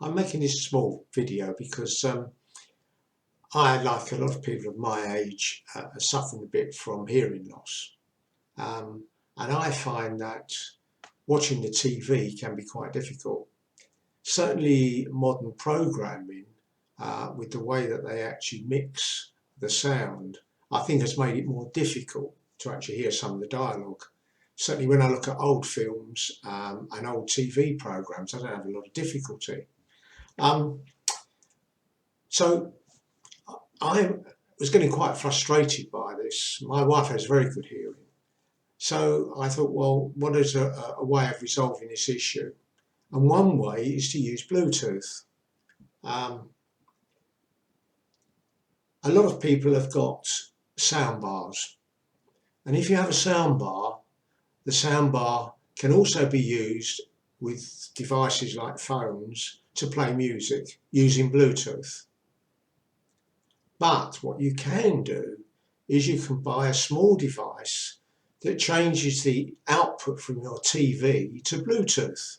I'm making this small video because I, like a lot of people of my age, are suffering a bit from hearing loss. And I find that watching the TV can be quite difficult. Certainly modern programming, with the way that they actually mix the sound, I think has made it more difficult to actually hear some of the dialogue. Certainly when I look at old films and old TV programs, I don't have a lot of difficulty. So I was getting quite frustrated by this. My wife has very good hearing. So I thought, well, what is a way of resolving this issue? And one way is to use Bluetooth. A lot of people have got sound bars. And if you have a sound bar, the sound bar can also be used with devices like phones to play music using Bluetooth. But what you can do is you can buy a small device that changes the output from your TV to Bluetooth.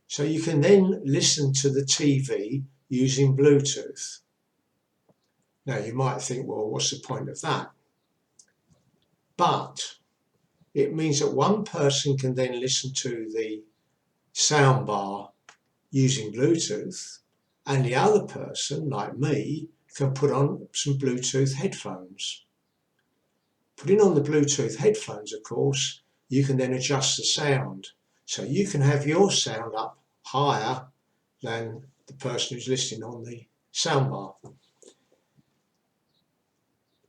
So you can then listen to the TV using Bluetooth. Now you might think, well, what's the point of that? But it means that one person can then listen to the soundbar using Bluetooth, and the other person, like me, can put on some Bluetooth headphones. Putting on the Bluetooth headphones, of course, you can then adjust the sound. So you can have your sound up higher than the person who's listening on the soundbar.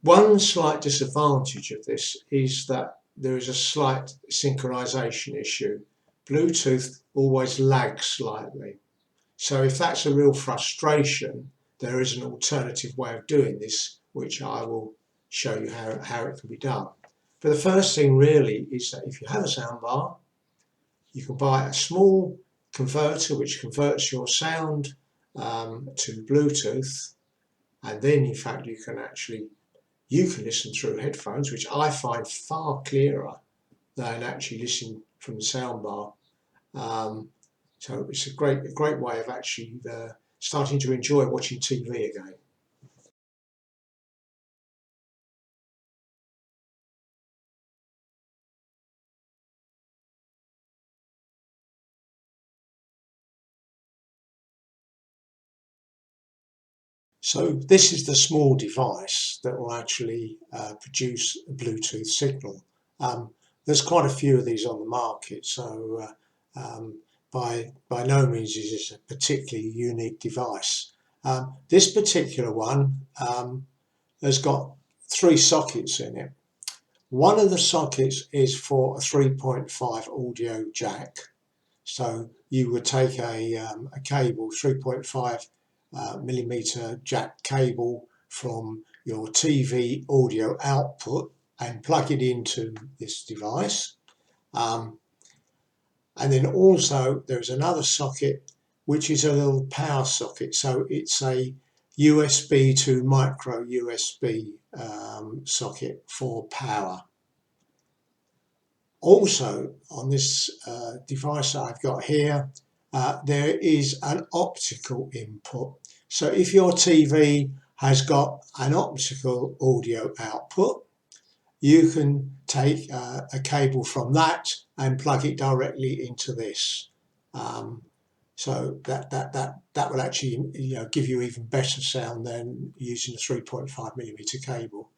One slight disadvantage of this is that there is a slight synchronization issue. Bluetooth always lags slightly. So if that's a real frustration, there is an alternative way of doing this, which I will show you how it can be done. But the first thing really is that if you have a soundbar, you can buy a small converter which converts your sound to Bluetooth, and then in fact you can listen through headphones, which I find far clearer than actually listening from the soundbar. So it's a great way of actually starting to enjoy watching TV again. So this is the small device that will actually produce a Bluetooth signal. There's quite a few of these on the market, so by no means is this a particularly unique device. This particular one has got 3 sockets in it. One of the sockets is for a 3.5 audio jack. So you would take a cable, 3.5 millimeter jack cable from your TV audio output and plug it into this device. And then also there's another socket which is a little power socket. So it's a USB to micro USB socket for power. Also on this device that I've got here, there is an optical input. So if your TV has got an optical audio output, you can take a cable from that and plug it directly into this. So that will actually give you even better sound than using a 3.5 millimeter cable.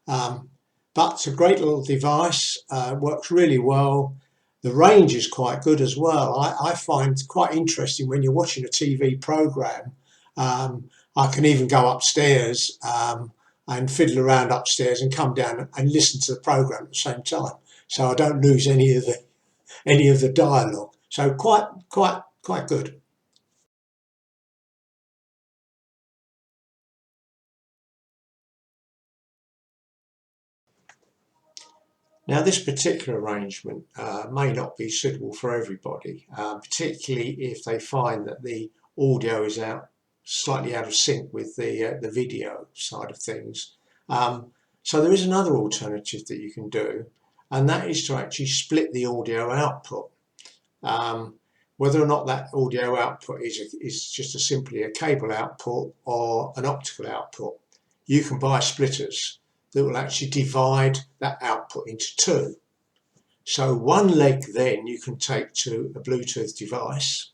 But it's a great little device, works really well. The range is quite good as well. I find quite interesting when you're watching a TV program. I can even go upstairs and fiddle around upstairs and come down and listen to the program at the same time. So I don't lose any of the dialogue. So quite good. Now this particular arrangement may not be suitable for everybody, particularly if they find that the audio is slightly out of sync with the video side of things. So there is another alternative that you can do, and that is to actually split the audio output. whether or not that audio output is just simply a cable output or an optical output. You can buy splitters that will actually divide that output into two. So one leg then you can take to a Bluetooth device,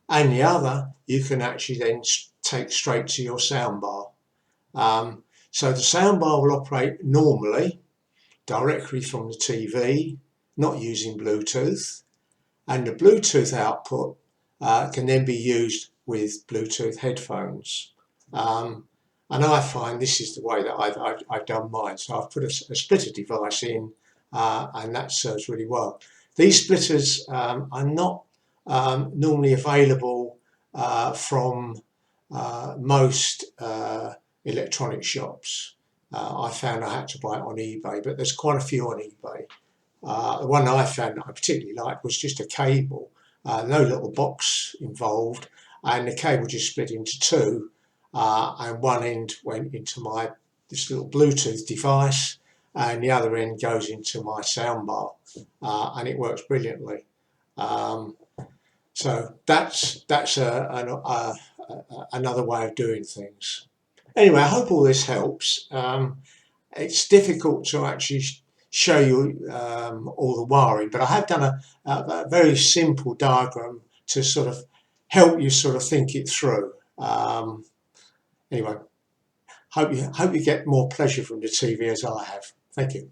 and the other you can actually then take straight to your soundbar. So the soundbar will operate normally directly from the TV, not using Bluetooth, and the Bluetooth output can then be used with Bluetooth headphones. And I find this is the way that I've done mine. So I've put a splitter device in, and that serves really well. These splitters are not normally available from most electronic shops. I found I had to buy it on eBay, but there's quite a few on eBay. The one I found that I particularly liked was just a cable, no little box involved, and the cable just split into two, and one end went into this little Bluetooth device, and the other end goes into my soundbar, and it works brilliantly. So that's another way of doing things. Anyway, I hope all this helps. It's difficult to actually show you all the wiring, but I have done a very simple diagram to sort of help you sort of think it through. Anyway, hope you get more pleasure from the TV as I have. Thank you.